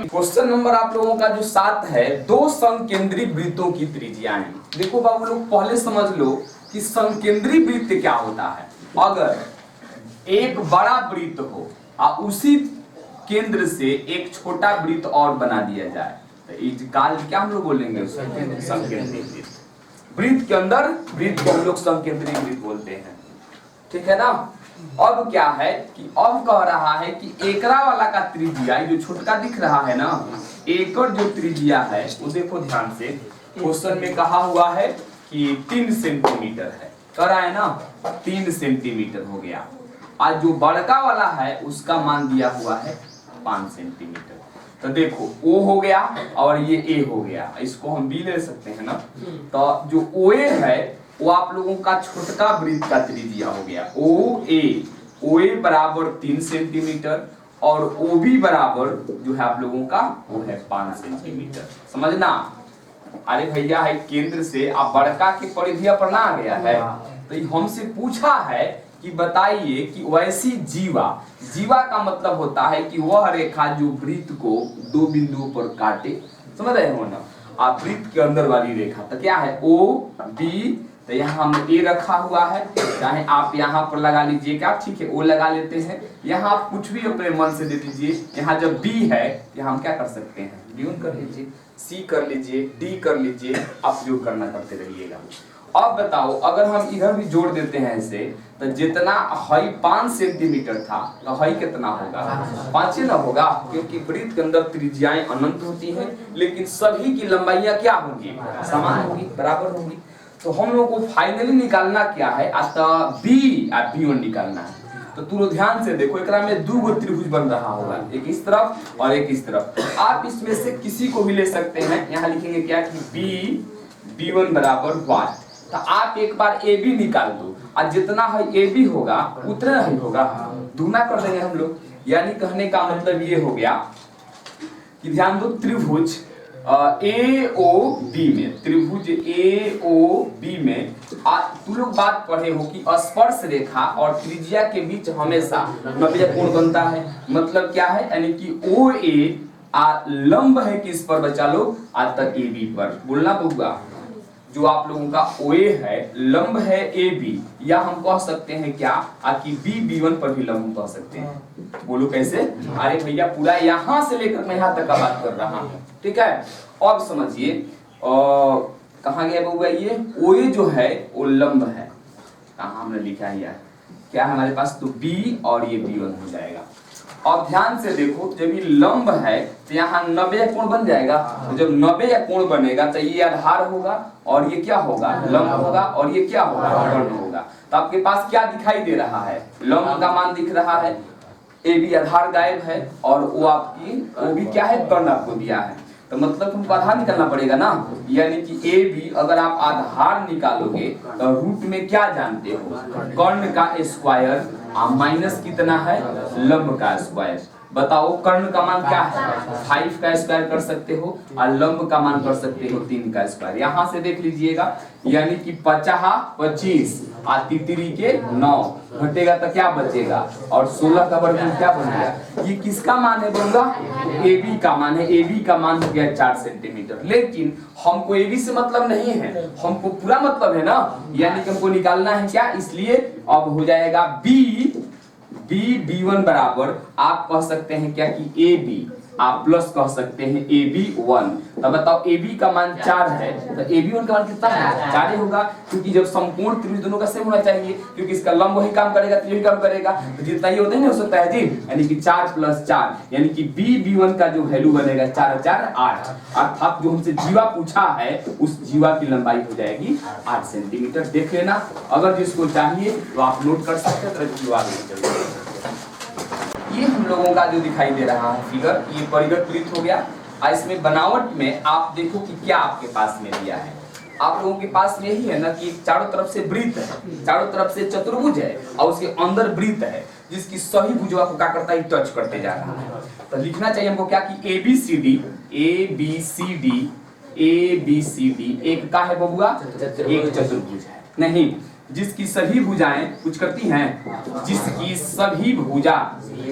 Question number आप लोगों का जो 7 है, दो संकेंद्री वृत्तों की त्रिज्याएं। देखो बाबू लोग पहले समझ लो कि संकेंद्री वृत्त क्या होता है। अगर एक बड़ा वृत्त हो और उसी केंद्र से एक छोटा वृत्त और बना दिया जाए तो इस काल क्या हम लोग बोलेंगे, संकेंद्री वृत्त। वृत्त के अंदर वृत्त को हम लोग संकेंद्री वृत्त बोलते हैं, ठीक है ना। अब क्या है कि अब कह रहा है कि एकरा वाला का त्रिज्या जो छोटका दिख रहा है ना, एकड़ जो त्रिज्या है वो देखो ध्यान से, क्वेश्चन में कहा हुआ है कि 3 सेंटीमीटर है, कह रहा है ना 3 सेंटीमीटर हो गया। आज जो बड़का वाला है उसका मान दिया हुआ है 5 सेंटीमीटर। तो देखो O हो गया और ये A हो गया, इसको हम B ले सकते हैं ना। तो जो OA है वो आप लोगों का छोटका वृत्त का त्रिज्या हो गया OA बराबर 3 सेंटीमीटर और OB बराबर जो है आप लोगों का वो है 5 सेंटीमीटर। समझना। अरे भैया है केंद्र से आप बड़का के परिधिया पर ना आ गया है, तो हमसे पूछा है कि बताइए कि वैसी जीवा का मतलब होता है कि वह रेखा जो वृत्त को 2 बिंदुओं पर काटे। समझ रहे हो ना आप, वृत्त के अंदर वाली रेखा तो क्या है OB। तो यहाँ हमने ए रखा हुआ है, चाहे आप यहाँ पर लगा लीजिएगा, ठीक है, ओ लगा लेते हैं। यहाँ आप कुछ भी अपने मन से दे दीजिए। यहाँ जब बी है यहाँ हम क्या कर सकते हैं, ड्यून कर लीजिए, सी कर लीजिए, डी कर लीजिए, आप जो करना करते रहिएगा। अब बताओ अगर हम इधर भी जोड़ देते हैं ऐसे, तो जितना हाई 5 सेंटीमीटर था तो हाई कितना होगा, 5 ना होगा, क्योंकि वृत्त के अंदर त्रिज्याएं अनंत होती हैं लेकिन सभी की लंबाइयां क्या होंगी, समान होंगी, बराबर होंगी। तो हम लोग को फाइनली निकालना क्या है, बी और B1 निकालना है। तो तुम ध्यान से देखो, एकरा में 2 त्रिभुज बन रहा होगा, एक इस तरफ और एक इस तरफ। आप इसमें से किसी को भी ले सकते हैं। यहाँ लिखेंगे क्या कि B1 बराबर 1। तो आप एक बार AB निकाल दो और जितना है AB होगा उतना ही होगा, दूना कर देंगे हम लोग। यानी कहने का मतलब ये हो गया कि ध्यान दो, त्रिभुज AOB में, त्रिभुज AOB में तुम लोग बात पढ़े हो कि स्पर्श रेखा और त्रिज्या के बीच हमेशा 90 कोण बनता है। मतलब क्या है, यानी कि OA लंब है किस पर बचा लो, आज तक AB पर। बोलना पड़ेगा जो आप लोगों का OA है लंब है AB, या हम कह सकते हैं क्या कि B1 पर भी लंब कह सकते हैं। बोलो कैसे। अरे भैया पूरा यहाँ से लेकर मैं यहाँ तक का बात कर रहा हूँ, ठीक है। अब समझिए कहाँ गया बउआ, ये OA जो है वो लंब है, कहाँ हमने लिखा है यार, क्या है हमारे पास, तो B और ये B1 हो जाएगा। अब ध्यान से देखो, जब ये लंब है तो यहाँ 90 कोण बन जाएगा। तो जब 90 कोण बनेगा तो ये आधार होगा और ये क्या होगा, लंब होगा, और ये क्या होगा, कर्ण होगा। तो आपके पास क्या दिखाई दे रहा है, लंब का मान दिख रहा है, AB आधार गायब है और वो आपकी OB क्या है, कर्ण आपको दिया है। तो मतलब तुमको आधार निकालना पड़ेगा ना, यानी कि AB अगर आप आधार निकालोगे तो रूट में क्या जानते हो, कर्ण का स्क्वायर माइनस कितना है, लंब का स्क्वायर। बताओ कर्ण का मान क्या है, 5 का स्क्वायर कर सकते हो और लंब का मान कर सकते हो 3 का स्क्वायर। यहाँ से देख लीजिएगा, यानी कि 50 25 और तितरी के 9 घटेगा तो क्या बचेगा, और 16 का वर्गमूल क्या बनेगा। ये किसका मान है बोलूंगा, AB का मान है। AB का मान हो गया 4 सेंटीमीटर। लेकिन हमको AB से मतलब नहीं है, हमको पूरा मतलब है ना, यानी कि हमको निकालना है क्या, इसलिए अब हो जाएगा B1 बराबर आप कह सकते हैं क्या कि AB, आप प्लस कह सकते हैं AB1। तो बताओ AB का मान 4 है तो AB1 का मान कितना है, 4 ही होगा, क्योंकि जब संपूर्ण त्रिभुज दोनों का सेम होना चाहिए, क्योंकि इसका लंब वही काम करेगा तो यही काम करेगा, तो जितना ही होता है ना हो सकता है जी, यानी कि 4 + 4, यानी कि B1 का जो वैल्यू बनेगा 4 4 8। अर्थात जो हमसे जीवा पूछा है उस जीवा की लंबाई हो जाएगी 8 सेंटीमीटर। देख लेना, अगर जिसको चाहिए तो आप नोट कर सकते हैं। ये हम लोगों का जो दिखाई दे रहा है फिगर, ये परिगत वृत्त हो गया। और इसमें बनावट में आप देखो कि क्या आपके पास में दिया है, आप लोगों के पास में यही है ना कि चारों तरफ से वृत्त है, चारों तरफ से चतुर्भुज है और उसके अंदर वृत्त है जिसकी सही भुजा को क्या करता है, टच करते जा रहा है। तो लिखना चाहिए हमको क्या कि ABCD एक का है बबुआ, एक चतुर्भुज है। नहीं, जिसकी सभी भुजाएं कुछ करती हैं, जिसकी सभी भुजा,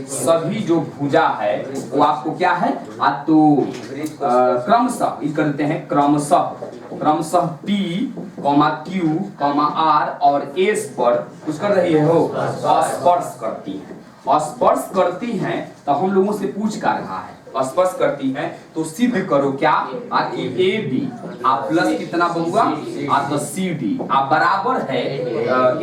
सभी जो भुजा है वो आपको क्या है तो क्रमशः ये करते हैं, क्रमशः P, Q, R और S पर कुछ कर रही है हो, स्पर्श करती है। स्पर्श करती हैं तो हम लोगों से पूछ कर रहा है, स्पर्श करती है तो सिद्ध करो क्या कि AB आप प्लस कितना होगा तो CD आप बराबर है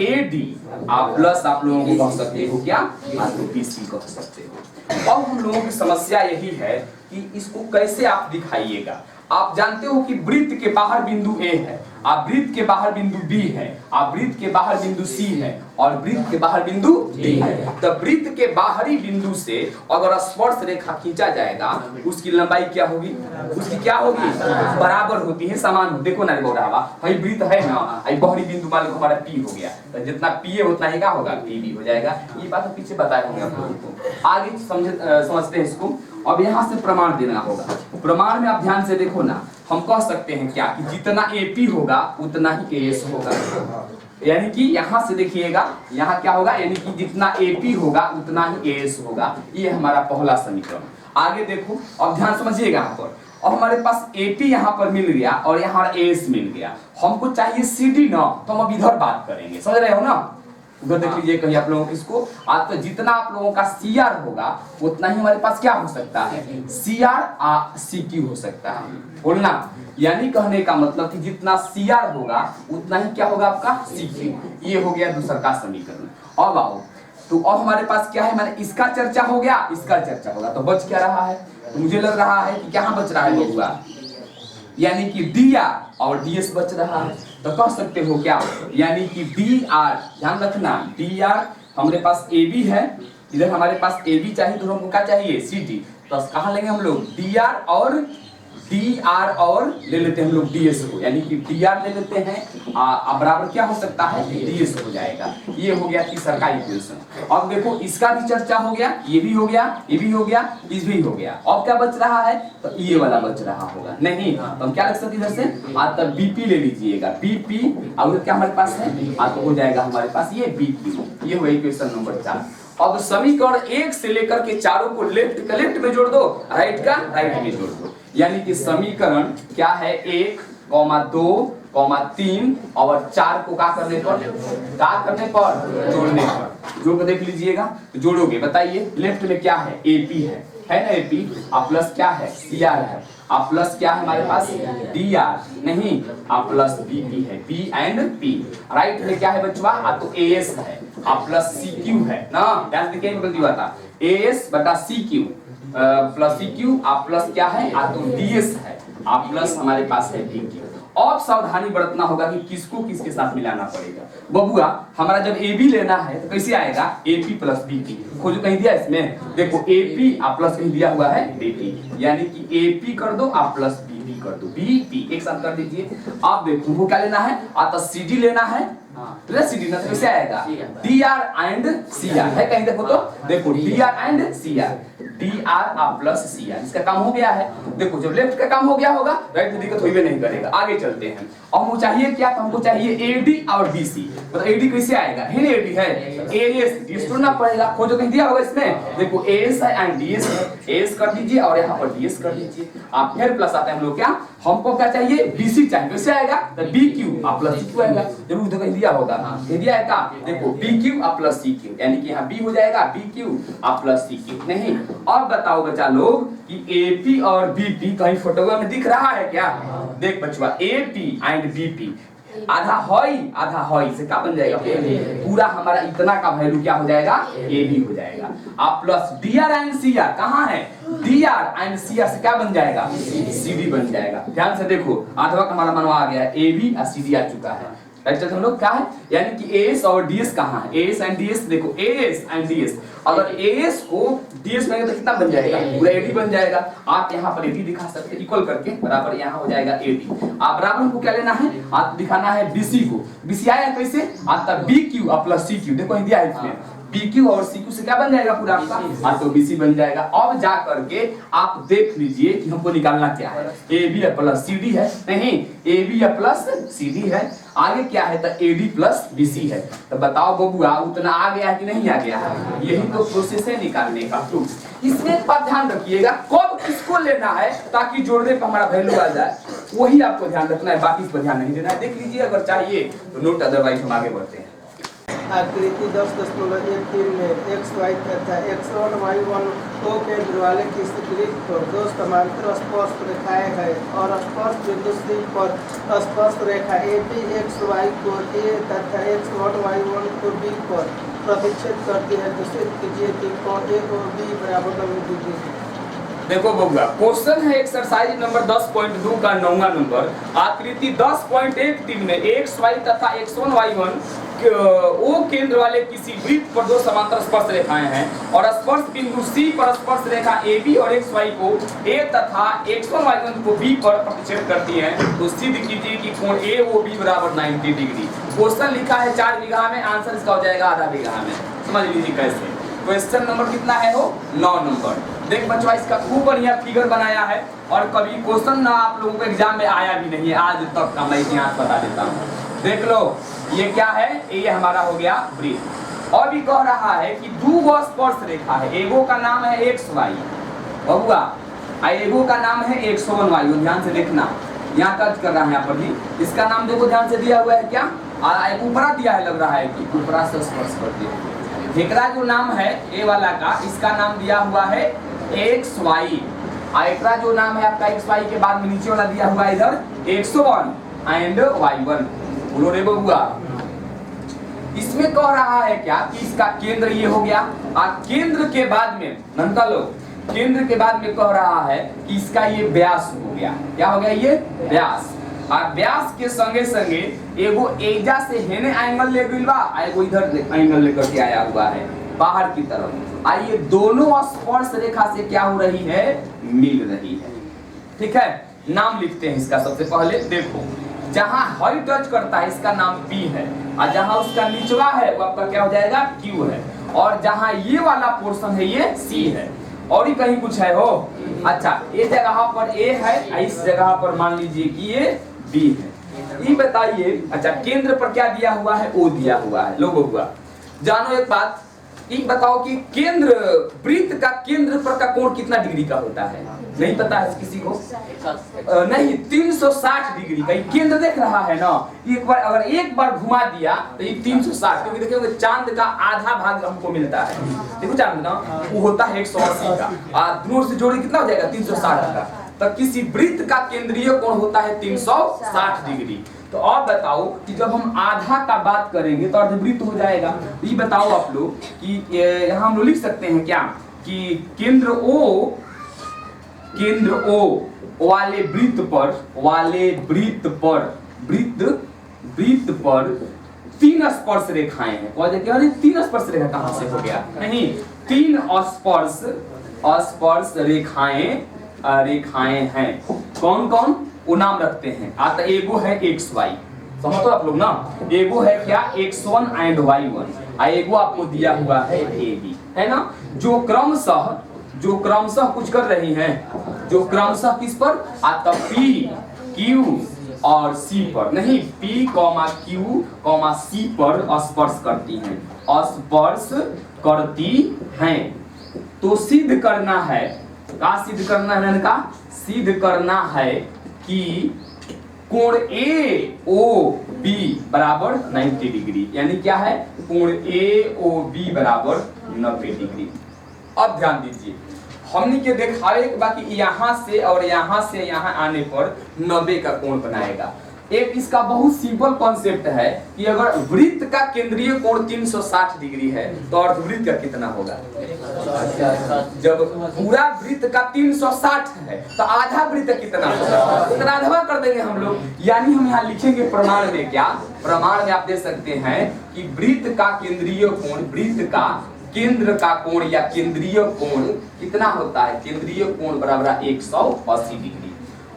AD आप प्लस आप लोगों को कह सकते हो क्या तो BC कह सकते हो। अब हम लोगों की समस्या यही है कि इसको कैसे आप दिखाइएगा। आप जानते हो कि वृत्त के बाहर बिंदु A है, आप वृत्त के बाहर बिंदु B है, आप वृत्त के बाहर बिंदु C है और वृत्त के बाहर बिंदु D है। तो वृत्त के बाहरी बिंदु से अगर स्पर्श रेखा खींचा जाएगा उसकी लंबाई क्या होगी, उसकी क्या होगी बराबर होती है, समान। देखो ना बोल रहा भाई वृत्त है ना, बाहरी बिंदु मान लो हमारा P हो गया तो जितना P है उतना ही क्या होगा PB हो जाएगा। ये बात तो पीछे बताए होंगे आप लोगों को, आगे समझते हैं इसको। अब यहाँ से प्रमाण देना होगा। प्रमाण में आप ध्यान से देखो ना, हम कह सकते हैं क्या कि जितना AP होगा उतना ही AS होगा, यानी कि यहाँ से देखिएगा यहाँ क्या होगा, यानी कि जितना AP होगा उतना ही AS होगा। ये हमारा पहला समीकरण। आगे देखो, अब ध्यान समझिएगा यहाँ पर। अब हमारे पास AP यहाँ पर मिल गया और यहाँ AS मिल गया, हमको चाहिए CD ना, तो हम अब इधर बात करेंगे, समझ रहे हो ना। उधर देख लीजिए कहीं आप लोगों को इसको, आज तो जितना आप लोगों का CR होगा उतना ही हमारे पास क्या हो सकता है, CR CQ हो सकता है, बोलना। यानी कहने का मतलब कि जितना CR होगा उतना ही क्या होगा आपका CQ। ये हो गया दूसरा का समीकरण। अब आओ तो अब हमारे पास क्या है, मैंने इसका चर्चा हो गया, इसका चर्चा होगा, तो बच क्या रहा है, तो मुझे लग रहा है कि क्या बच रहा है बबुआ, यानी कि DR और DS बच रहा है। तो कह सकते हो क्या, यानी कि DR, ध्यान रखना DR हमारे पास AB है, इधर हमारे पास AB चाहिए तो हमको क्या चाहिए CD, तो कहाँ लेंगे हम लोग DR और ले लेते हैं हम लोग DS को, यानी कि DR ले लेते हैं बराबर क्या हो सकता है DS हो जाएगा। ये हो गया तीसरा का इक्वेशन। अब देखो इसका भी चर्चा हो गया, ये भी हो गया, ये भी हो गया, इस भी हो गया। अब क्या बच रहा है, तो ये वाला बच रहा होगा नहीं, तो हम क्या रख सकते इधर से तब BP ले लीजिएगा, BP और क्या हमारे पास है तो हो जाएगा हमारे पास ये BQ। ये हो इक्वेशन नंबर 4। अब समीकरण 1 से लेकर के चारों को लेफ्ट का लेफ्ट में जोड़ दो, राइट का राइट में जोड़ दो, यानी कि समीकरण क्या है 1, 2, 3 और 4 को क्या करने पर जोड़ने पर। जोड़ कर देख लीजिएगा, तो जोड़ोगे बताइए लेफ्ट में क्या है AP है ना AP, आप प्लस क्या है CR है, आप प्लस क्या है हमारे पास DR नहीं, आप प्लस BP है B एंड P। राइट में क्या है बचवा तो AS है, आप प्लस CQ है ना, ध्यान से देखिए गलती हुआ था, AS बटा CQ प्लस CQ आप प्लस क्या है तो DS है, आप प्लस हमारे पास है BQ। अब सावधानी बरतना होगा कि किसको किसके साथ मिलाना पड़ेगा। बबुआ हमारा जब AB लेना है तो कैसे आएगा AP प्लस BP, खोजो कहीं दिया इसमें, देखो AP आप प्लस कहीं दिया हुआ है BP, यानी कि AP कर दो आप प्लस BP कर दो, BP एक साथ कर दीजिए। आप देखो वो क्या लेना है तो CD लेना है, CD ना तो कैसे आएगा DR एंड CR है, कहीं देखो तो देखो DR and CR, DR plus CR, इसका काम हो गया है। देखो जब लेफ्ट का काम हो गया होगा राइट में दिक्कत होइबे नहीं करेगा। आगे चलते हैं, अब हमको चाहिए क्या, तो हमको चाहिए AD और BC। मतलब AD कैसे आएगा, है ना AD है AS जोड़ना पड़ेगा, खोजो कहीं दिया होगा इसमें, देखो AS है एंड DS है, AS कर दीजिए और यहाँ पर DS कर दीजिए। आप फिर प्लस आते हैं हम लोग क्या, हमको क्या चाहिए BC चाहिए, कैसे आएगा तो BQ आप प्लस CQ आएगा, जरूर तो कहीं दिया होगा कहीं दिया है का, देखो BQ आप प्लस CQ, यानी कि यहाँ B हो जाएगा BQ आप प्लस CQ नहीं। अब बताओ बच्चा लोग कि AP और BP कहीं फोटो में दिख रहा है क्या, देख बचवा AP एंड BP आधा हॉई से क्या बन जाएगा पूरा हमारा इतना का वैल्यू क्या हो जाएगा AB हो जाएगा। आप प्लस DR एंड CR कहाँ है, DR एंड CR से क्या बन जाएगा CD बन जाएगा। ध्यान से देखो आधा का हमारा मनवा आ गया है, AB और CD आ चुका है। राइट हम लोग क्या है, यानी कि AS और DS कहाँ है, AS एंड DS, देखो AS एंड DS, अगर AS को DS में तो कितना बन जाएगा पूरा AD बन जाएगा। आप यहाँ पर AD दिखा सकते हैं इक्वल करके, बराबर यहाँ हो जाएगा AD। आप बराबर हमको क्या लेना है, आप दिखाना है BC को, BC आया कैसे तब BQ और प्लस CQ, देखो इंडिया है इसमें BQ और CQ से क्या बन जाएगा पूरा आपका तो BC बन जाएगा। अब जा करके आप देख लीजिए कि हमको निकालना क्या है, AB प्लस CD है नहीं, AB प्लस CD है, आगे क्या है, तो AD प्लस BC है। तो बताओ बबुआ उतना आ गया कि नहीं आ गया है? यही तो प्रोसेस है निकालने का। तो इसमें एक बात ध्यान रखिएगा, कब किसको लेना है ताकि जोड़ने पर हमारा वैल्यू आ जाए, वही आपको ध्यान रखना है, बाकी इस पर ध्यान नहीं देना है। देख लीजिए अगर चाहिए तो नोट, अदरवाइज हम आगे बढ़ते हैं। आकृति 10.13 में x y तथा x1 y1 दो केंद्र वाले किसी वृत्त पर दो समांतर स्पर्श रेखाएं हैं और स्पर्श बिंदु C पर स्पर्श रेखा AB x y को A तथा x1 y1 को B पर प्रतिच्छेद करती है। तो सिद्ध कीजिए कि कोण AOB बराबर 90 डिग्री है। देखो बबुआ, क्वेश्चन है एक्सरसाइज नंबर 10.2 का 9वां नंबर। आकृति 10.13 में x y तथा x1 y1 ओ केंद्र वाले किसी वृत्त पर दो समांतर स्पर्श रेखाएं हैं और स्पर्श बिंदु C पर स्पर्श रेखा AB और XY को A तथा x1 y1 को B पर प्रतिच्छेद करती है। तो सिद्ध कीजिए कि कोण AOB बराबर 90 डिग्री। क्वेश्चन लिखा है 4 बीघा में, आंसर इसका हो जाएगा आधा बीघा में। समझ लीजिए कैसे। क्वेश्चन नंबर कितना है हो, 9 नंबर। देख बच्चों, इसका खूब बढ़िया फिगर बनाया है और कभी क्वेश्चन ना आप लोगों को एग्जाम में आया भी नहीं है आज तक का, मैं इतिहास बता देता हूँ। देख लो ये क्या है, ये हमारा हो गया वृत्त। और भी कह रहा है कि दो स्पर्श रेखा है, एगो का नाम है XY बबुआ, एगो का नाम है x1 y1। ध्यान से देखना, यहाँ टच कर रहा है यहाँ पर भी। इसका नाम देखो ध्यान से दिया हुआ है क्या, ऊपरा दिया है, लग रहा है कि ऊपरा से स्पर्श करती है। एकरा जो नाम है ए वाला का, इसका नाम दिया हुआ है XY। एकरा जो नाम है आपका XY के बाद में नीचे वाला दिया हुआ है इधर x1 एंड y1। बोलो रे बबुआ, इसमें कह रहा है क्या कि इसका केंद्र ये हो गया और केंद्र के बाद में नंदा लोग, केंद्र के बाद में कह रहा है कि इसका ये व्यास हो गया। क्या हो गया, ये व्यास। और व्यास के संगे संगे एगो एजा से हेने एंगल ले गइल बा, एगो इधर एंगल लेकर के आया हुआ है बाहर की तरफ। आइए दोनों स्पर्श रेखा से क्या हो रही है, मिल रही है। ठीक है, नाम लिखते हैं इसका। सबसे पहले देखो, जहां हाई टच करता है इसका नाम P है और जहां उसका निचवा है वो आपका क्या हो जाएगा, Q है। और जहां ये वाला पोर्शन है ये C है। और ही कहीं कुछ है हो, अच्छा ये जगह पर A है, इस जगह पर मान लीजिए कि ये B है। ये बताइए, अच्छा केंद्र पर क्या दिया हुआ है, O दिया हुआ है। लो बबुआ जानो एक बात, ये बताओ कि केंद्र, वृत्त का केंद्र पर का कोण कितना डिग्री का होता है, नहीं पता है किसी को? नहीं, 360 डिग्री का। केंद्र देख रहा है ना, एक बार अगर एक बार घुमा दिया तो ये 360, क्योंकि देखिए चांद का आधा भाग हमको मिलता है। देखो चांद ना वो होता है 180 का, दोनों से जोड़े कितना हो जाएगा, 360 का। तो किसी वृत्त का केंद्रीय कोण होता है 360 डिग्री। तो अब बताओ कि जब हम आधा का बात करेंगे तो अर्धवृत्त हो जाएगा। ये बताओ आप लोग कि यहाँ हम लोग लिख सकते हैं क्या कि केंद्र O वाले वृत्त पर 3 स्पर्श रेखाएं हैं। क्या 3 स्पर्श रेखा कहां से हो गया, नहीं 3 स्पर्श रेखाएं हैं। कौन कौन, वो नाम रखते हैं। आता एगो है XY, समझो आप लोग ना, एगो है क्या x1 एंड y1, एगो आपको दिया हुआ है AB, है ना। जो क्रमशः कुछ कर रही हैं, जो क्रमशः किस पर आता, P Q और C पर, नहीं P, Q, C पर स्पर्श करती हैं। तो सिद्ध करना है, सिद्ध करना है कि कोण AOB बराबर 90 डिग्री, यानी क्या है, कोण AOB बराबर 90 डिग्री। अब ध्यान दीजिए, हमने के दिखावे कि बाकी यहाँ से और यहाँ से यहाँ आने पर 90 का कोण बनाएगा। एक इसका बहुत सिंपल कॉन्सेप्ट है कि अगर वृत्त का केंद्रीय कोण 360 डिग्री है तो अर्धवृत्त का कितना होगा, जब पूरा वृत्त का 360 है तो आधा वृत्त कितना होगा, तो आधा कर देंगे हम लोग। यानी हम यहाँ लिखेंगे प्रमाण में, क्या प्रमाण में आप दे सकते हैं कि वृत्त का केंद्रीय कोण, वृत्त का केंद्र का कोण या केंद्रीय कोण कितना होता है, केंद्रीय कोण बराबर 180 डिग्री।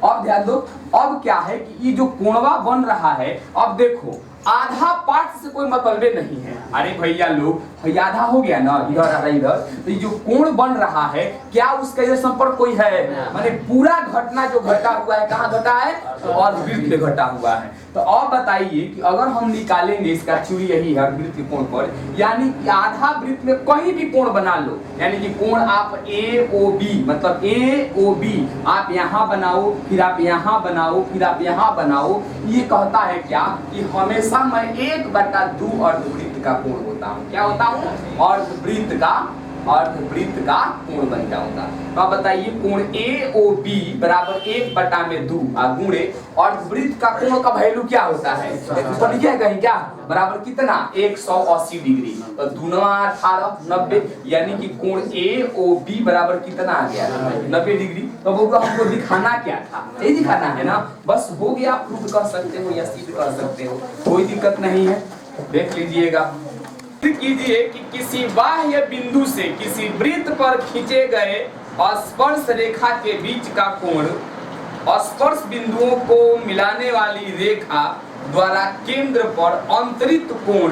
अब ध्यान दो, अब क्या है कि ये जो कोणवा बन रहा है, अब देखो आधा पार्ट से कोई मतलब नहीं है। अरे भैया लोग ये आधा हो गया ना, इधर आधा इधर, तो ये जो कोण बन रहा है क्या उसका ये संपर्क कोई है? माने पूरा घटना जो घटा हुआ है कहाँ घटा है? अर्धवृत्त में घटा हुआ है। तो अब बताइए कि अगर हम निकालेंगे इसका थ्योरी यही है अर्धवृत्त के कोण पर, यानी कि आधा वृत्त में कहीं भी कोण बना लो, यानी कि कोण आप AOB मतलब AOB आप यहाँ बनाओ, फिर आप यहाँ बनाओ, फिर आप यहाँ बनाओ, ये कहता है क्या कि हमेशा मैं 1/2 अर्धवृत्त का कोण होता हूँ। क्या होता हूँ? अर्धवृत्त का कोण बन जाऊंगा। तो आप बताइए कोण AOB बराबर 1/2 गुणे अर्धवृत्त का कोण का वैल्यू क्या होता है? तो लिखा है कहीं क्या? बराबर कितना? 180 डिग्री। तो 2 18 90, यानी कि कोण AOB बराबर कितना आ गया? 90 डिग्री। तो वो हमको दिखाना क्या था? यही दिखाना है ना, बस हो गया। प्रूफ कर सकते हो या सिद्ध कर सकते हो, कोई दिक्कत नहीं है। देख लीजिएगा, कीजिए कि किसी बाह्य बिंदु से किसी वृत्त पर खींचे गए स्पर्श रेखा के बीच का कोण स्पर्श बिंदुओं को मिलाने वाली रेखा द्वारा केंद्र पर अंतरित कोण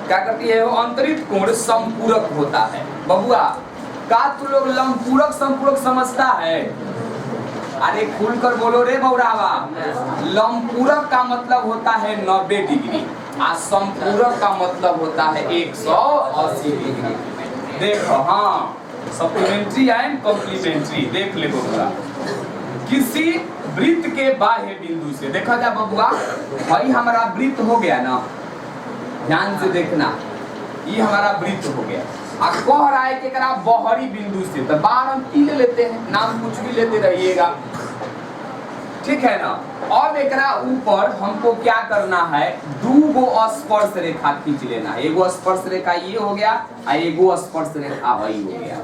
क्या करती है? वो अंतरित कोण संपूरक होता है। बबुआ का तू लोग लंबपूरक संपूरक समझता है? अरे खुलकर बोलो रे बौरावा। लंबपूरक का मतलब होता है 90 डिग्री, संपूरक का मतलब होता है 180 डिग्री। देखो, हाँ, सप्लीमेंट्री एंड कॉम्प्लीमेंट्री देख ले बबुआ। किसी वृत्त के बाह्य बिंदु से देखा जाए बबुआ, भाई हमारा वृत्त हो गया ना, ध्यान से देखना, ये हमारा वृत्त हो गया। अब कह रहा है कि अगर आप बाहरी बिंदु से, तो बाहर हम की ले लेते हैं, नाम कुछ भी लेते रहिएगा, ठीक है ना। अब एकरा ऊपर हमको क्या करना है? 2 स्पर्श रेखा खींच लेना है। एगो स्पर्श रेखा ये हो गया और एगो स्पर्श रेखा वही हो गया।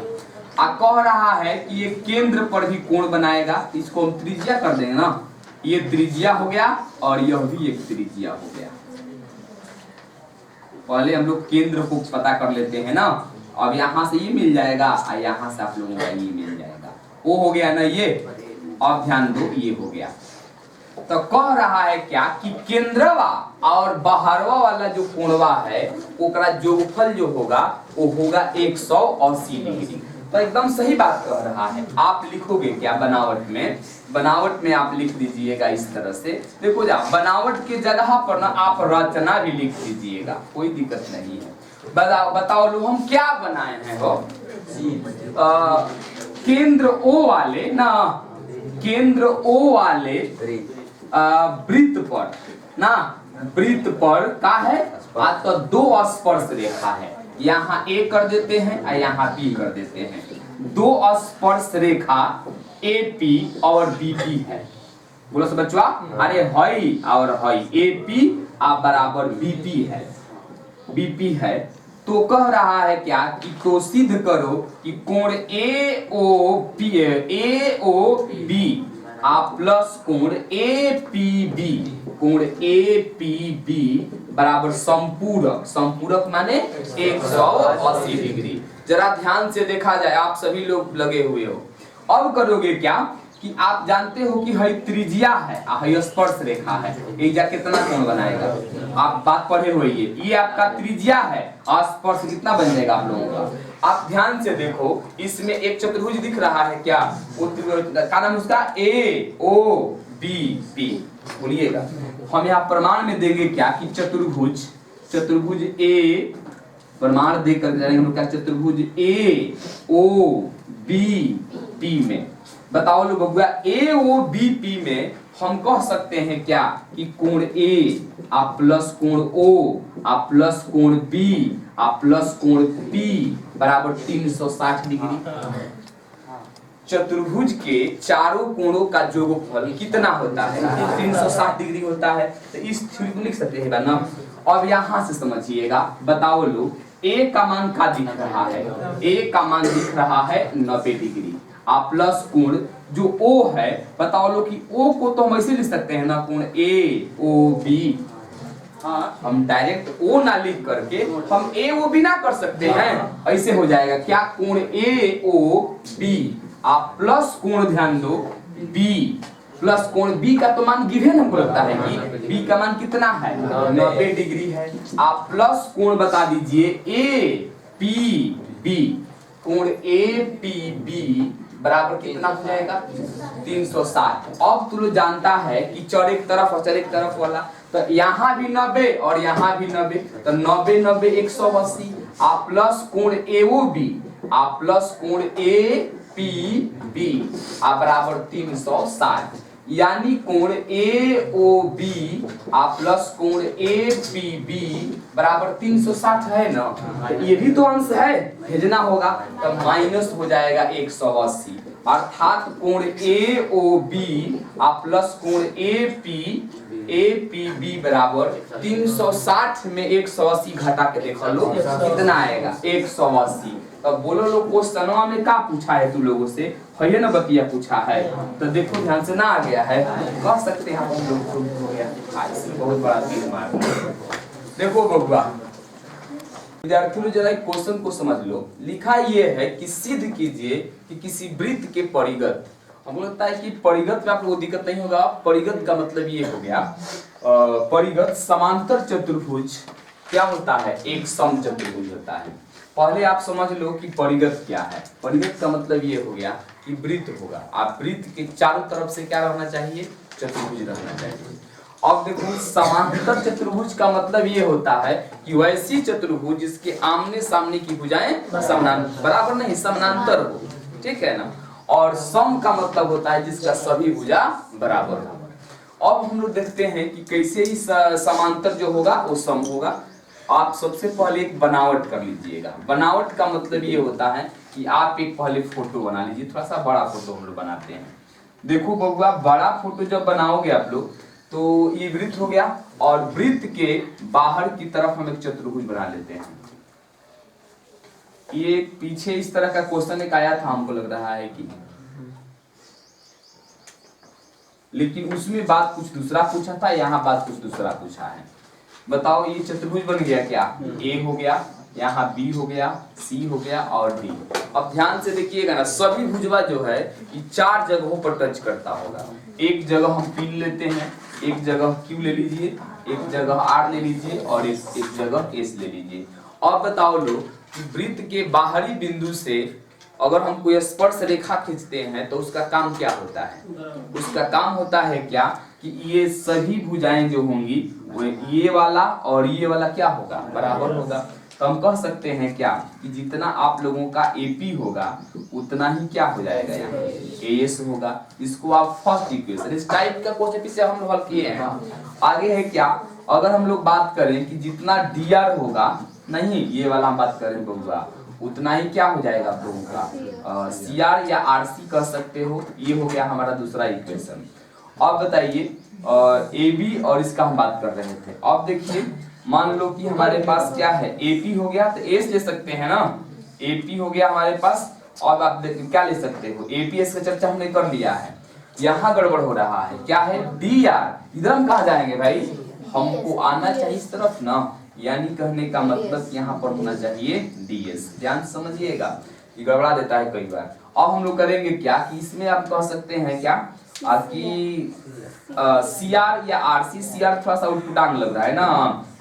कह रहा है कि ये केंद्र पर भी कोण बनाएगा, इसको हम त्रिज्या कर देंगे ना, ये त्रिज्या हो गया और यह भी एक त्रिज्या हो गया। पहले हम लोग केंद्र को पता कर लेते हैं ना। अब यहाँ से ये मिल जाएगा और यहाँ से आप लोगों का ये मिल जाएगा, वो हो गया ना ये। अब ध्यान दो, ये हो गया। तो कह रहा है क्या कि केंद्रवा और बाहरवा वाला जो कोणवा है ओकरा जोगफल जो होगा वो होगा 180 डिग्री। तो एकदम सही बात कह रहा है। आप लिखोगे क्या बनावट में? बनावट में आप लिख दीजिएगा इस तरह से। देखो जा, बनावट के जगह पर ना आप रचना भी लिख दीजिएगा, कोई दिक्कत नहीं है। बताओ लो हम क्या बनाए हैं? हो केंद्र O वाले ना, केंद्र O वाले वृत्त पर ना, वृत्त पर का है आज तो 2 स्पर्श रेखा है, यहाँ A कर देते हैं और यहाँ B कर देते हैं। 2 स्पर्श रेखा AP और BP है। बोलो सब बच्चों, अरे हई और हई AP आप बराबर BP है, BP है। तो कह रहा है क्या कि तो सिद्ध करो कि कोण AOB आप प्लस कोण APB, कोण APB बराबर संपूरक। संपूरक माने 180 डिग्री। जरा ध्यान से देखा जाए, आप सभी लोग लगे हुए हो। अब करोगे क्या कि आप जानते हो कि हई त्रिज्या है, हई स्पर्श रेखा है, एजा कितना कोण बनाएगा? आप बात पढ़े हुए, ये आपका त्रिज्या है, स्पर्श कितना बन जाएगा आप लोगों का? आप ध्यान से देखो, इसमें एक चतुर्भुज दिख रहा है क्या? क्या नाम उसका? AOBP। बोलिएगा, हम यहाँ प्रमाण में देंगे क्या कि चतुर्भुज A प्रमाण देकर जाएंगे हम लोग क्या? चतुर्भुज AOBP में बताओ लो बबुआ, AOBP में हम कह सकते हैं क्या कि कोण A आप प्लस कोण O आप प्लस कोण B आप प्लस कोण P बराबर 360 डिग्री। चतुर्भुज के चारों कोणों का जोगफल कितना होता है? 360 डिग्री होता है। तो इस थ्योरी को लिख सकते हैं ना। अब यहाँ से समझिएगा, बताओ लो A का मान का दिख रहा है? A का मान दिख रहा है 90 डिग्री। आप प्लस कोण जो O है, बताओ लो कि O को तो हम ऐसे लिख सकते हैं ना, कोण AOB। हाँ, हम डायरेक्ट O ना लिख करके हम AOB ना कर सकते हैं? ऐसे हो जाएगा क्या? कोण AOB आप प्लस कोण ध्यान दो B प्लस कोण बी का तो मान गिवन हमको लगता है कि बी का मान कितना है 90 डिग्री है। आप प्लस कोण बता दीजिए ए पी बी, कोण ए पी बी बराबर कितना हो जाएगा 360। अब तू लोग जानता है कि चर एक तरफ और चर एक तरफ वाला, तो यहाँ भी 90 और यहाँ भी 90, तो 90 90 180। आप प्लस कोण ए ओ बी, आप प्लस कोण ए पी बी आप बराबर 360, यानी कोण ए ओ बी आप प्लस कोण ए पी बी बराबर 360 है ना। तो ये भी तो अंश है, भेजना होगा, तो माइनस हो जाएगा 180, अर्थात कोण ए ओ बी आप प्लस कोण ए पी बी बराबर 360 में 180 घटा के देख लो कितना आएगा 180। तब बोलो लोग क्वेश्चनवा में क्या पूछा है तू लोगों से, है ना बतिया पूछा है, तो देखो ध्यान से ना आ गया है, कह सकते हैं हम लोग हो गया बहुत बड़ा तीर मार। देखो बबुआ विद्यार्थियों ने जरा क्वेश्चन को समझ लो। लिखा ये है कि सिद्ध कीजिए कि किसी वृत्त के परिगत, हमको लगता है कि परिगत में आप लोगों को दिक्कत नहीं होगा। परिगत का मतलब ये हो गया परिगत समांतर चतुर्भुज क्या होता है, एक सम चतुर्भुज होता है। पहले आप समझ लो कि परिगत क्या है। परिगत का मतलब ये हो गया कि वृत्त होगा, आप वृत्त के चारों तरफ से क्या रहना चाहिए, चतुर्भुज रहना चाहिए। अब देखो समांतर चतुर्भुज का मतलब ये होता है कि वैसी चतुर्भुज जिसके आमने सामने की भुजाएं समानांतर बराबर नहीं समानांतर हो, ठीक है ना। और सम का मतलब होता है जिसका सभी भुजा बराबर हो। अब हम लोग देखते हैं कि कैसे ही समांतर जो होगा वो सम होगा। आप सबसे पहले एक बनावट कर लीजिएगा। बनावट का मतलब ये होता है कि आप एक पहले फोटो बना लीजिए, थोड़ा सा बड़ा फोटो हम लोग बनाते हैं। देखो बबुआ बड़ा फोटो जब बनाओगे आप लोग तो ये वृत्त हो गया, और वृत्त के बाहर की तरफ हम एक चतुर्भुज बना लेते हैं। ये पीछे इस तरह का क्वेश्चन एक आया था, हमको लग रहा है कि, लेकिन उसमें बात कुछ दूसरा पूछा था, यहाँ बात कुछ दूसरा पूछा है। बताओ ये चतुर्भुज बन गया क्या, ए हो गया, यहाँ बी हो गया, सी हो गया और डी। अब ध्यान से देखिएगा ना, सभी भुजवा जो है ये चार जगहों पर टच करता होगा। एक जगह हम पी लेते हैं, एक जगह क्यू ले लीजिए, एक जगह आर ले लीजिए और एक जगह एस ले लीजिए। अब बताओ लो कि वृत्त के बाहरी बिंदु से अगर हम कोई स्पर्श रेखा खींचते हैं तो उसका काम क्या होता है, उसका काम होता है क्या कि ये सभी भुजाएं जो होंगी वो ये वाला और ये वाला क्या होगा, बराबर होगा। तो हम कह सकते हैं क्या कि जितना आप लोगों का एपी होगा उतना ही क्या हो जाएगा यहाँ एएस होगा। इसको आप फर्स्ट इक्वेशन, इस टाइप का क्वेश्चन पीछे हम लोग हल किए हैं। आगे है क्या, अगर हम लोग बात करें कि जितना डीआर होगा, नहीं ये वाला हम बात करें बबुआ, उतना ही क्या हो जाएगा आप लोगों का सीआर या आरसी कह सकते हो। ये हो गया हमारा दूसरा इक्वेशन। अब बताइए ए बी और इसका हम बात कर रहे थे। अब देखिए मान लो कि हमारे पास क्या है एपी हो गया तो एस ले सकते हैं ना, एपी हो गया हमारे पास। और आप क्या ले सकते हो, एपीएस का चर्चा हमने कर लिया है। यहाँ गड़बड़ हो रहा है, क्या है डी आर, इधर हम कहाँ जाएंगे भाई, हमको आना चाहिए इस तरफ ना, यानी कहने का मतलब यहाँ पर होना चाहिए डीएस। ध्यान समझिएगा, ये गड़बड़ा देता है कई बार। अब हम लोग करेंगे क्या कि इसमें आप कह सकते हैं क्या कि सीआर या आरसी, सीआर थोड़ा सा उल्टांग लग रहा है ना,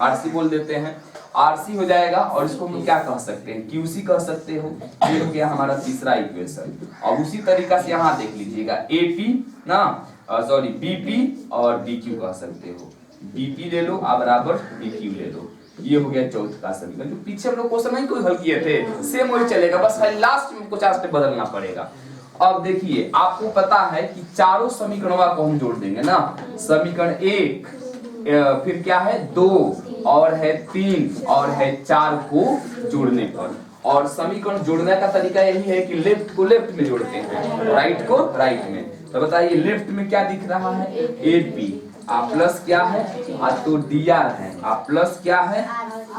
आरसी बोल देते हैं, आरसी हो जाएगा। और इसको हम क्या कह सकते हैं, क्यूसी कह सकते हो। ये हो गया हमारा तीसरा इक्वेशन। और उसी तरीका से यहाँ देख लीजिएगा एपी ना, सॉरी बीपी और डीक्यू कह सकते हो। बीपी ले लो आप बराबर डीक्यू ले लो। ये हो गया चौथा समीकरण। जो पीछे हम लोग क्वेश्चन नहीं कोई हल किए थे सेम वही चलेगा, बस लास्ट में कुछ आस्ते बदलना पड़ेगा। अब देखिए आपको पता है कि चारों समीकरणों को हम जोड़ देंगे ना, समीकरण 1 फिर क्या है 2 और है 3 और है 4 को जोड़ने पर। और समीकरण जोड़ने का तरीका यही है कि लेफ्ट को लेफ्ट में जोड़ते हैं, राइट को राइट में। तो बताइए लेफ्ट में क्या दिख रहा है एपी, आ प्लस क्या है आ तो डीआर है, आ प्लस क्या है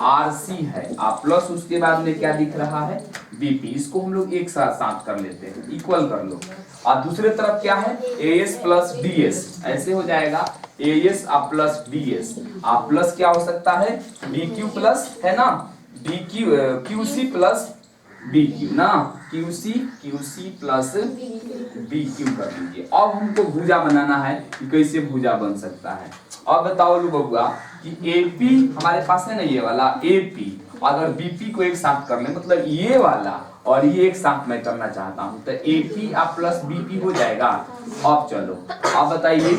आरसी है, आ प्लस उसके बाद में क्या दिख रहा है बीपी। इसको हम लोग एक साथ कर लेते हैं, इक्वल कर लो। और दूसरे तरफ क्या है एएस प्लस डीएस, ऐसे हो जाएगा as a plus DS. Uh plus क्या हो सकता है डीक्यू प्लस है ना, डीक्यू क्यूसी प्लस डीक्यू ना, QC प्लस BQ कर दीजिए। अब हमको भुजा बनाना है कि कैसे भुजा बन सकता है। अब बताओ लो बबुआ कि AP हमारे पास है ना, ये वाला AP अगर BP को एक साथ कर ले, मतलब ये वाला और ये एक साथ मैं करना चाहता हूँ, तो AP आप प्लस BP हो जाएगा। अब चलो अब बताइए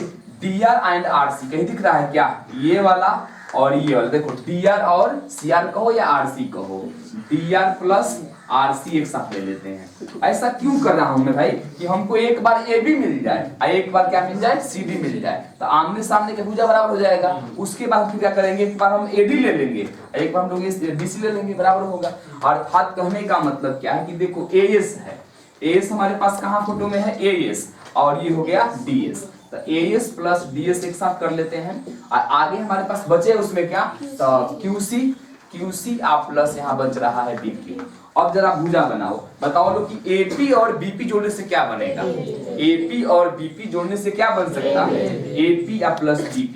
DR एंड RC कहीं दिख रहा है क्या? ये वाला और ये वाला, देखो DR और CR कहो या RC कहो, DR प्लस RC एक साथ ले लेते हैं। ऐसा क्यों कर रहा हूं मैं भाई कि हमको एक बार AB मिल जाए और एक बार क्या मिल जाए, CD मिल जाए, तो आमने सामने के भुजा बराबर हो जाएगा। उसके बाद फिर क्या करेंगे, एक बार हम AD ले लेंगे, एक बार हम लोग BC ले लेंगे, बराबर होगा। अर्थात कहने का मतलब क्या है कि देखो AS है, AS हमारे पास कहाँ फोटो में है, AS, और ये हो गया DS, तो AS प्लस DS एक साथ कर लेते हैं। और आगे हमारे पास बचे उसमें क्या, तो QC आप प्लस यहाँ बच रहा है BP। अब जरा भुजा बनाओ, बताओ लो कि AP और BP जोड़ने से क्या बनेगा। AP और BP जोड़ने से क्या बन सकता है, AP आप प्लस BP,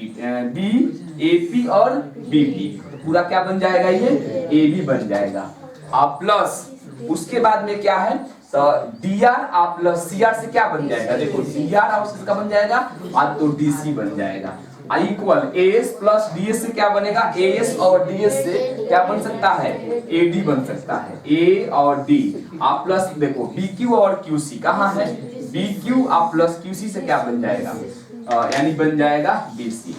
AP और BP पूरा क्या बन जाएगा, ये AB बन जाएगा। आप प्लस उसके बाद में क्या है, तो DR आप प्लस CR से क्या बन जाएगा, देखो DR और उसका बन जाएगा और तो DC बन जाएगा। इक्वल AS प्लस DS से क्या बनेगा, AS और DS से क्या बन सकता है, AD बन सकता है, A और D आप प्लस देखो BQ और QC कहाँ है, BQ आप प्लस QC से क्या बन जाएगा, यानी बन जाएगा BC।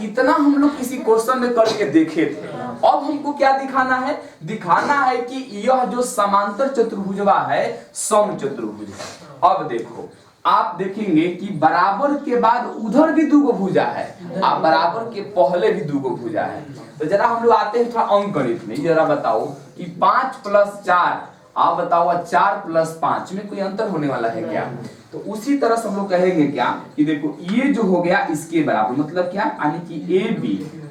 इतना हम लोग किसी क्वेश्चन में करके देखे थे। अब हमको क्या दिखाना है, दिखाना है कि यह जो समांतर चतुर्भुजवा है सम चतुर्भुज है। अब देखो आप देखेंगे कि बराबर के बाद उधर भी दो भुजा है, आप बराबर के पहले भी दो भुजा है। तो जरा हम लोग आते हैं थोड़ा अंकगणित में, जरा बताओ कि 5 प्लस 4, आप बताओ 4 प्लस 5 में कोई अंतर होने वाला है क्या? तो उसी तरह से हम लोग कहेंगे क्या कि देखो ये जो हो गया इसके बराबर, मतलब क्या, यानी कि AB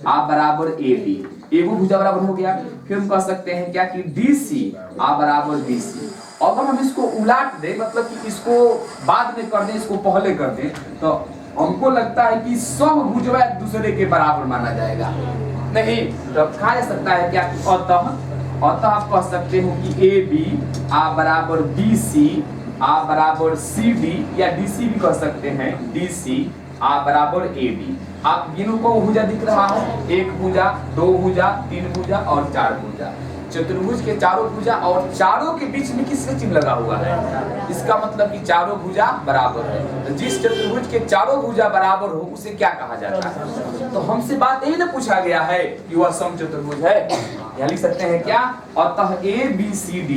आप बराबर AB, एगो भुजा बराबर हो गया। फिर हम कह सकते हैं क्या कि DC आप बराबर BC। अगर हम इसको उलाट दें, मतलब कि इसको बाद में कर दें, इसको पहले कर दें, तो हमको लगता है कि सब भुजवा एक दूसरे के बराबर माना जाएगा। नहीं, तो कहा जा सकता है क्या, अतः आप कह सकते हो कि AB आप बराबर BC आप बराबर CD, या DC भी कह सकते हैं DC आप बराबर AB। आप गिनो को भुजा दिख रहा है, एक भुजा, दो भुजा, तीन भुजा और चार भुजा। चतुर्भुज के चारों भुजा और चारों के बीच में किसका चिन्ह लगा हुआ है, इसका मतलब कि चारों भुजा बराबर है। तो जिस चतुर्भुज के चारों भुजा बराबर हो उसे क्या कहा जाता है? तो हमसे बात यही ना पूछा गया है कि वह सम चतुर्भुज है। यह लिख सकते हैं क्या, अतः ABCD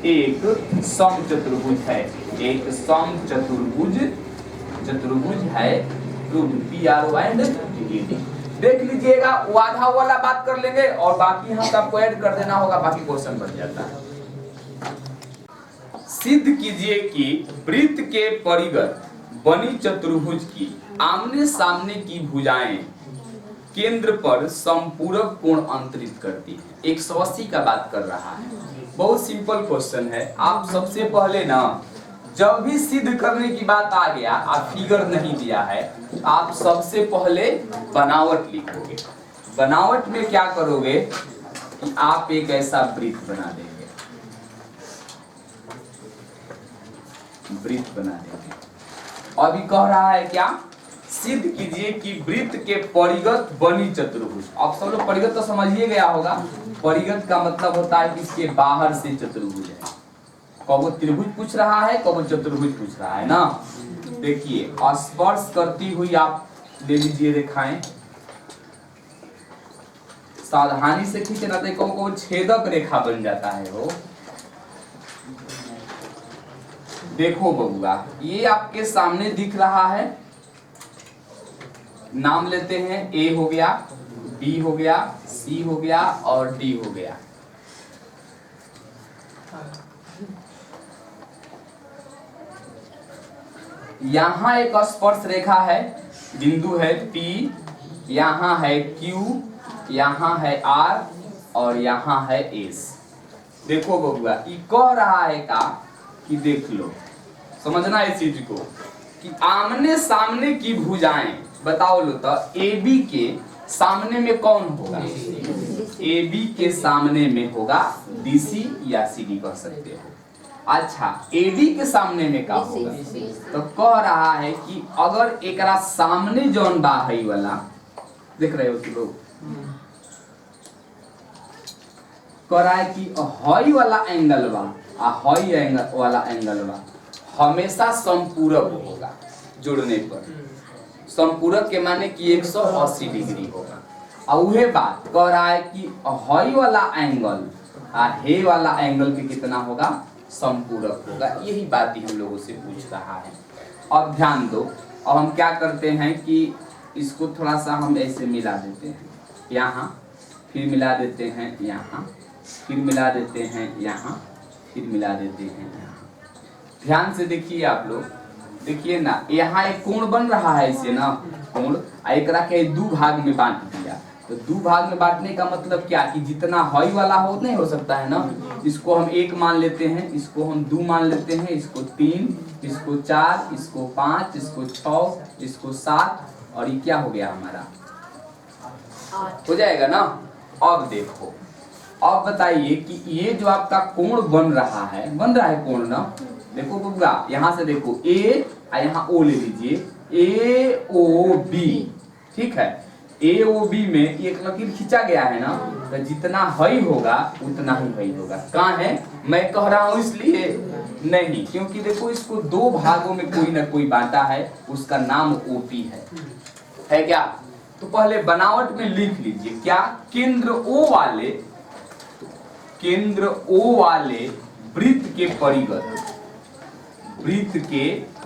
एक सम चतुर्भुज है, एक सम चतुर्भुज है। PRO एंड DD देख लीजिएगा, वो आधा वाला बात कर लेंगे और बाकी हम सबको ऐड कर देना होगा, बाकी क्वेश्चन बन जाता है। सिद्ध कीजिए कि वृत्त के परिगत बनी चतुर्भुज की आमने सामने की भुजाएं केंद्र पर समपूरक कोण अंतरित करती है। 180 का बात कर रहा है। बहुत सिंपल क्वेश्चन है। आप सबसे पहले ना, जब भी सिद्ध करने की बात आ गया, आप फिगर नहीं दिया है, आप सबसे पहले बनावट लिखोगे। बनावट में क्या करोगे कि आप एक ऐसा वृत्त बना देंगे, वृत्त बना देंगे। अभी कह रहा है क्या, सिद्ध कीजिए कि वृत्त के परिगत बनी चतुर्भुज। आप सब लोग परिगत तो समझिए गया होगा। परिगत का मतलब होता है कि इसके बाहर से चतुर्भुज है। कबो त्रिभुज पूछ रहा है, कबो चतुर्भुज पूछ रहा है ना। देखिए स्पर्श करती हुई आप ले लीजिए रेखाएं, सावधानी से खींचना, देखो को छेदक रेखा बन जाता है वो। देखो बबुआ, ये आपके सामने दिख रहा है, नाम लेते हैं, A हो गया, B हो गया, C हो गया और D हो गया। यहां एक स्पर्श रेखा है, बिंदु है P, यहां है Q, यहां है R और यहां है S। देखो बबुआ, ये कह रहा है का कि देख लो, समझना इस चीज को कि आमने सामने की भुजाएं, बताओ लो तो AB के सामने में कौन होगा, AB के सामने में होगा BC या CD कह सकते हो। अच्छा AD के सामने में का होगा, तो कह रहा है कि अगर एकरा सामने जौन बा हई वाला देख रहे हो कि लोग कह रहा है कि हई वाला एंगल बा आ हई एंगल वाला एंगल बा हमेशा संपूरक होगा। जोड़ने पर संपूरक के माने कि 180 डिग्री होगा। और वह बात कह रहा है कि हई वाला एंगल आ हे वाला एंगल के कितना होगा, संपूरक होगा। यही बात ही हम लोगों से पूछ रहा है। अब ध्यान दो, अब हम क्या करते हैं कि इसको थोड़ा सा हम ऐसे मिला देते हैं, यहाँ फिर मिला देते हैं, यहाँ फिर मिला देते हैं, यहाँ फिर मिला देते हैं, यहाँ। ध्यान से देखिए आप लोग, देखिए ना यहाँ एक कोण बन रहा है इसे ना कोण, एकरा के दो भाग में बांट दिया। तो दो भाग में बांटने का मतलब क्या कि जितना हई वाला हो नहीं हो सकता है ना, इसको हम 1 मान लेते हैं, इसको हम 2 मान लेते हैं, इसको 3, इसको 4, इसको 5, इसको 6, इसको 7 और ये क्या हो गया हमारा, हो जाएगा ना। अब देखो, अब बताइए कि ये जो आपका कोण बन रहा है कोण ना, देखो बुग्गा यहाँ से देखो ए और यहाँ ओ ले लीजिए, AOB, ठीक है। AOB में एक लकीर खींचा गया है ना, तो जितना हई होगा उतना ही हई होगा। कहाँ है, मैं कह रहा हूँ इसलिए नहीं, क्योंकि देखो इसको 2 भागों में कोई ना कोई बांटा है, उसका नाम OP है क्या। तो पहले बनावट में लिख लीजिए क्या, केंद्र O वाले वृत्त के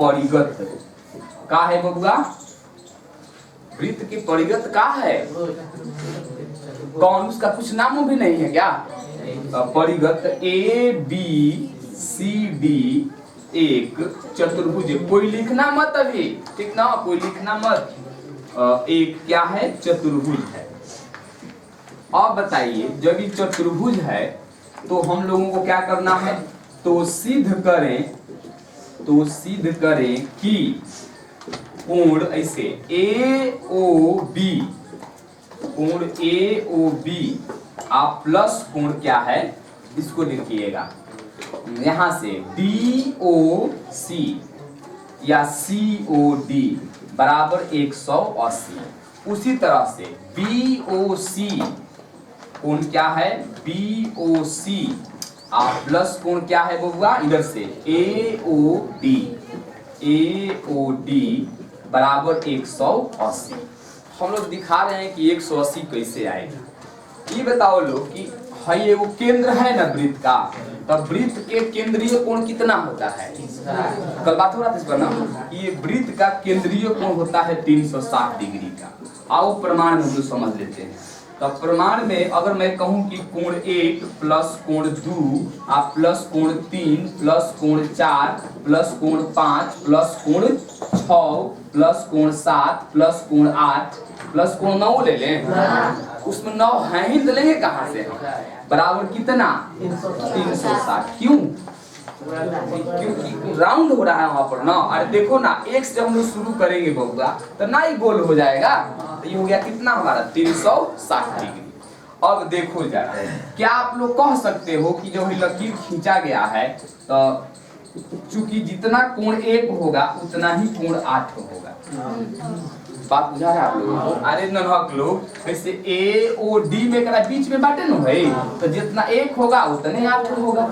परिगत का है बबुआ, वृत्त के परिगत का है कौन, उसका कुछ नाम भी नहीं है क्या, परिगत ABCD एक चतुर्भुज। कोई लिखना मत अभी, ठीक ना, कोई लिखना मत। एक क्या है, चतुर्भुज है। अब बताइए जब ये चतुर्भुज है तो हम लोगों को क्या करना है, तो सिद्ध करें कि कोण ऐसे AOB आप प्लस कोण क्या है, इसको लिखिएगा यहां से DOC या COD बराबर 180। उसी तरह से BOC कोण क्या है, BOC आप प्लस कोण क्या है बबुआ, इधर से AOD बराबर 180। हम लोग दिखा रहे हैं कि 180 कैसे आएगा। ये बताओ लोग कि है ये वो केंद्र है ना वृत्त का, तब वृत्त के केंद्रीय कोण कितना होता है, कल बात हो रहा था इस पर ना, ये वृत्त का केंद्रीय कोण होता है 360 डिग्री का। आओ प्रमाण में जो समझ लेते हैं। तो प्रमाण में अगर मैं कहूं कि कोण 1 प्लस कोण 2 आप प्लस कोण 3 प्लस कोण 4 प्लस कोण 5 प्लस कोण 6 प्लस कोण 7 प्लस कोण 8 प्लस कोण 9 ले लें, उसमें 9 है ही तो लेंगे कहाँ से हम, बराबर कितना 360। क्यों, क्योंकि राउंड हो रहा है वहां पर ना। अरे देखो ना, एक से हम लोग शुरू करेंगे बबुआ तो ना ही गोल हो जाएगा। तो ये हो गया कितना हमारा 360 डिग्री। अब देखो जरा, क्या आप लोग कह सकते हो कि जो लकीर खींचा गया है, तो चूंकि जितना कोण 1 होगा उतना ही कोण 8 होगा। बात बुझा रहा है आप लोग, अरे नन्हक लोग वैसे AOD में करा बीच में बांटे न है, तो जितना 1 होगा उतने 8 होगा।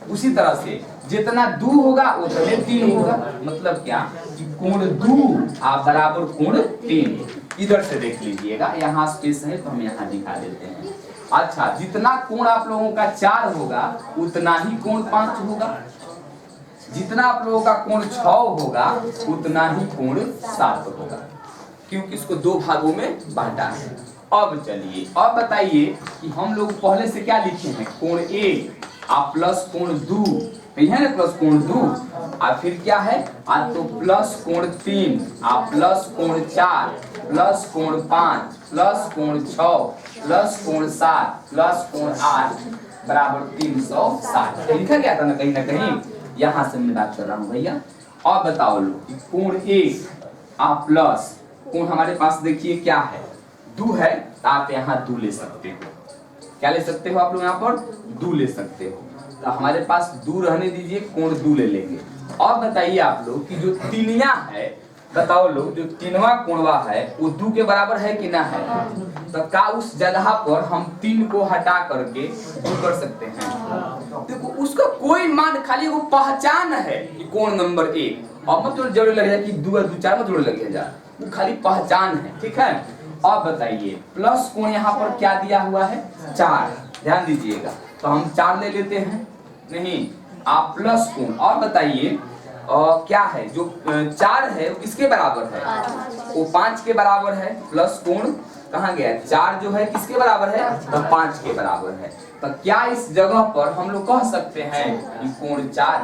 उसी तरह से जितना 2 होगा उतने 3 होगा। मतलब क्या कि कोण 2 आप बराबर कोण 3। इधर से देख लीजिएगा, यहाँ स्पेस है तो हम यहाँ दिखा देते हैं। अच्छा, जितना कोण आप लोगों का 4 होगा उतना ही कोण 5 होगा, जितना आप लोगों का कोण 6 होगा उतना ही कोण 7 होगा, क्योंकि इसको 2 भागों में बांटा है। अब चलिए, अब बताइए कि हम लोग पहले से क्या लिखे हैं, कोण 1 आप प्लस कोण 2 है ना, प्लस कोण 2 और फिर क्या है आप तो प्लस कोण 3 आप प्लस कोण 4 प्लस कोण 5 प्लस कोण 6 प्लस कोण 7 प्लस कोण 8 बराबर 360 लिखा गया था ना कहीं ना कहीं। यहाँ से मैं बात कर रहा हूँ भैया। अब बताओ लोग, कोण 1 आप प्लस कोण हमारे पास देखिए क्या है 2 है, तो आप यहाँ 2 ले सकते हो। क्या ले सकते हो आप लोग यहाँ पर, दू ले सकते हो। तो हमारे पास दू रहने दीजिए, कोण दू ले लेंगे। और बताइए आप लोग कि जो तीनिया है, बताओ लोग, जो तीनवा कोणवा है वो दू के बराबर है कि ना है? तो क्या उस जगह पर हम 3 को हटा करके दू कर सकते हैं? देखो उसका कोई मान, खाली वो पहचान है कि कोण नंबर 1, और मतलब जोड़े लग जाए कि 2 और 2 4 में जोड़े लग जा, वो खाली पहचान है, ठीक है। अब बताइए प्लस कोण यहाँ पर क्या दिया हुआ है, 4, ध्यान दीजिएगा। तो हम 4 ले लेते हैं, नहीं आप प्लस कोण। और बताइए क्या है जो 4 है वो किसके बराबर है, वो 5 के बराबर है। प्लस कोण कहाँ गया, 4 जो है किसके बराबर है, तो 5 के बराबर है। तो क्या इस जगह पर हम लोग कह सकते हैं कि कोण 4,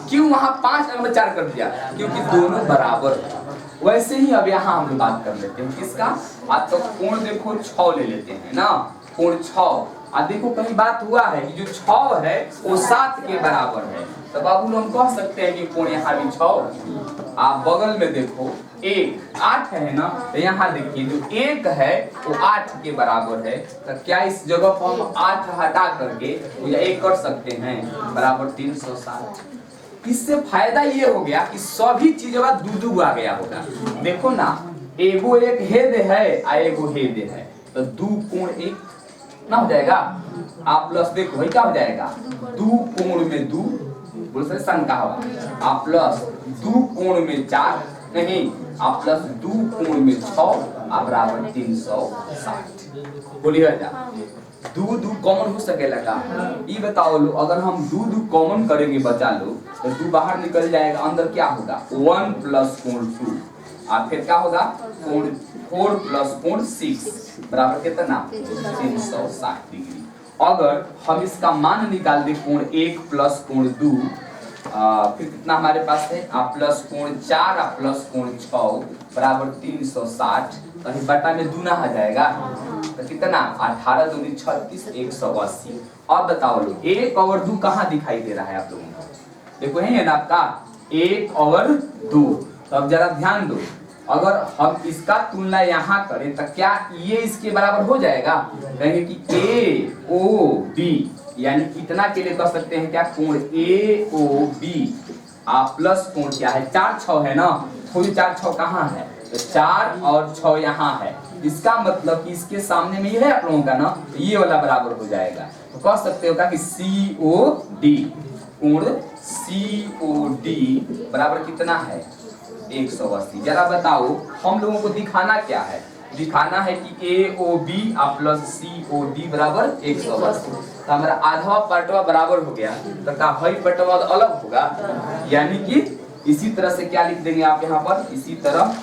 क्यों वहां 5 जगह में 4 कर दिया, क्योंकि दोनों बराबर है। वैसे ही अब यहाँ हम लोग बात कर लेते हैं किसका, आज तो कोण देखो 6 ले लेते हैं ना, कोण 6। अब देखो कहीं बात हुआ है कि जो 6 है वो 7 के बराबर है, तो बाबू हम कह सकते हैं कि कोण यहाँ भी 6। आप बगल में देखो 1 8 है ना, तो यहाँ देखिए जो 1 है वो 8 के बराबर है। तो क्या इस जगह पर हम 8 हटा करके 1 कर सकते हैं, बराबर 360। इससे फायदा ये हो गया कि सभी चीजों का दू आ गया होगा। देखो ना, एगो एक हेद है आ एगो हेद है, तो 2 कोण 1 ना हो जाएगा। आप प्लस देखो भाई क्या हो जाएगा, 2 कोण में 2 बोल सकते शंका हुआ, आप प्लस 2 कोण में 4, नहीं आप प्लस 2 कोण में 6, आप बराबर 360। बोलिए जा 2 कॉमन हो सकेला का, ये बताओ लो। अगर हम 2 कॉमन करेंगे बचा लो, तो 2 बाहर निकल जाएगा, अंदर क्या होगा 1 प्लस कोण 2, और फिर क्या होगा कोण 4 प्लस कोण 6 बराबर कितना 360 डिग्री। अगर हम इसका मान निकाल दे कोण 1 प्लस कोण 2, फिर कितना हमारे पास है, आप प्लस कोण 4 और प्लस कोण 6 बराबर 360, कहीं बटा में 2 ना आ जाएगा, तो कितना 18 दूनी 36 180। अब बताओ लो 1 और 2 कहाँ दिखाई दे रहा है आप लोगों को, देखो है ना आपका 1 और 2। तो अब जरा ध्यान दो, अगर हम इसका तुलना यहाँ करें तो क्या ये इसके बराबर हो जाएगा, कहेंगे कि ए ओ बी, यानी कितना के लिए कह सकते हैं क्या, कोण ए ओ बी। आप प्लस कोण क्या है 4 6 है ना, थोड़ी 4 6 कहाँ है, तो 4 और 6 यहाँ है। इसका मतलब कि इसके सामने में ये है आप लोगों का ना, ये वाला बराबर हो जाएगा। तो कह सकते हो क्या कि सी ओ डी, कोण सी ओ डी बराबर कितना है 180। जरा बताओ हम लोगों को दिखाना क्या है, दिखाना है कि ए ओ बी प्लस सी ओ डी बराबर 180। तो हमारा आधा पटवा बराबर हो गया, तो का हई पटवा अलग होगा, यानी कि इसी तरह से क्या लिख देंगे आप यहाँ पर, इसी तरह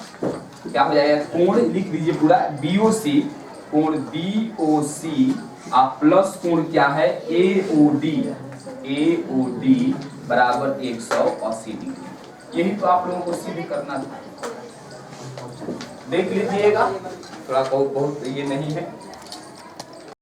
क्या हो जाएगा, कोण लिख दीजिए पूरा बी ओ सी, कोण बी ओ सी प्लस कोण क्या है ए ओ डी बराबर 180 डिग्री। यही तो आप लोगों को सिद्ध करना था, देख लीजिएगा, थोड़ा बहुत ये नहीं है।